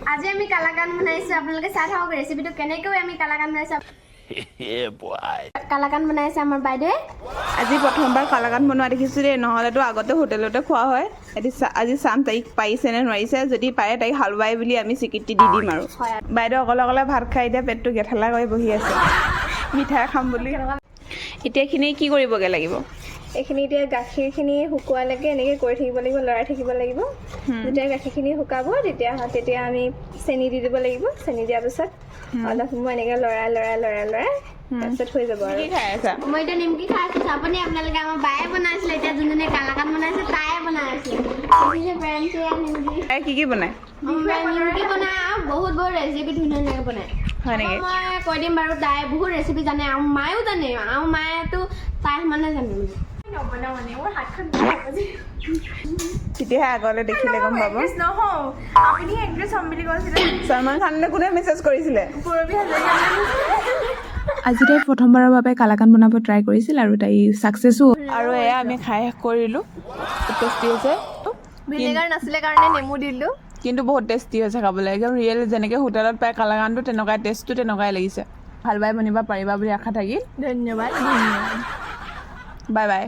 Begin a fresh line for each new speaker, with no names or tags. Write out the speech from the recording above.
আজি আমি কালাকান বনাইছো আপোনালোকে চাই থাকক ৰেচিপিটো কেনেকৈ আমি কালাকান বনাইছো কালাকান বনাইছে আমাৰ বাইদেৱে
আজি প্ৰথমবাৰ কালাকান বনোৱা দেখিছোঁ দেই নহ'লেতো আগতে হোটেলতে খোৱা হয় আজি চাম তাইক পাৰিছে নে নোৱাৰিছে যদি পাৰে তাইক হালুৱাই বুলি আমি স্বীকৃতি দি দিম আৰু বাইদেউ অকলে অকলে ভাত খাই এতিয়া পেটটো গেঠালা কৰি বহি আছে মিঠাই খাম বুলি এতিয়া এইখিনি কি কৰিবগৈ লাগিব
এইখিনি এতিয়া গাখীৰখিনি শুকোৱালৈকে এনেকৈ কৰি থাকিব লাগিব লৰাই থাকিব লাগিব যেতিয়া গাখীৰখিনি শুকাব তেতিয়া আমি চেনি দি দিব লাগিব চেনি দিয়াৰ পিছত অলপ সময় এনেকৈ লৰাই তাৰপিছত হৈ যাব আৰু মই এতিয়া নিমকি খাই আছোঁ আপুনি আপোনালোকে আমাৰ বায়ে বনাইছিলে এতিয়া যোনজনে কালাকান বনাইছে তায়ে বনাই আছিলে
তাই কি বনায়
নিমকি বনাই আৰু বহুত ৰেচিপি ধুনীয়াকৈ বনায়
হয় নেকি
মই কৈ দিম বাৰু তাই বহুত ৰেচিপি জানে আৰু মায়েও জানে আৰু মায়েতো তাই মানে জানে
তেতিয়াহে আগলৈ দেখিলে গম পাব সলমান খানলৈ কোনে মেছেজ কৰিছিলে আজি তাই প্ৰথমবাৰৰ বাবে কালাকান বনাব ট্ৰাই কৰিছিল আৰু তাই ছাকচেছো আৰু এয়া আমি খাই শেষ কৰিলোঁ টেষ্টি হৈছে
ভিনেগাৰ নাছিলে কাৰণে নেমু দিলোঁ
কিন্তু বহুত টেষ্টি হৈছে খাবলৈ একদম ৰিয়েল যেনেকৈ হোটেলত পায় কালাকানটো তেনেকুৱাই টেষ্টটো তেনেকুৱাই লাগিছে হালুৱাই বনিব পাৰিবা বুলি আশা থাকিল
ধন্যবাদ
বাই বাই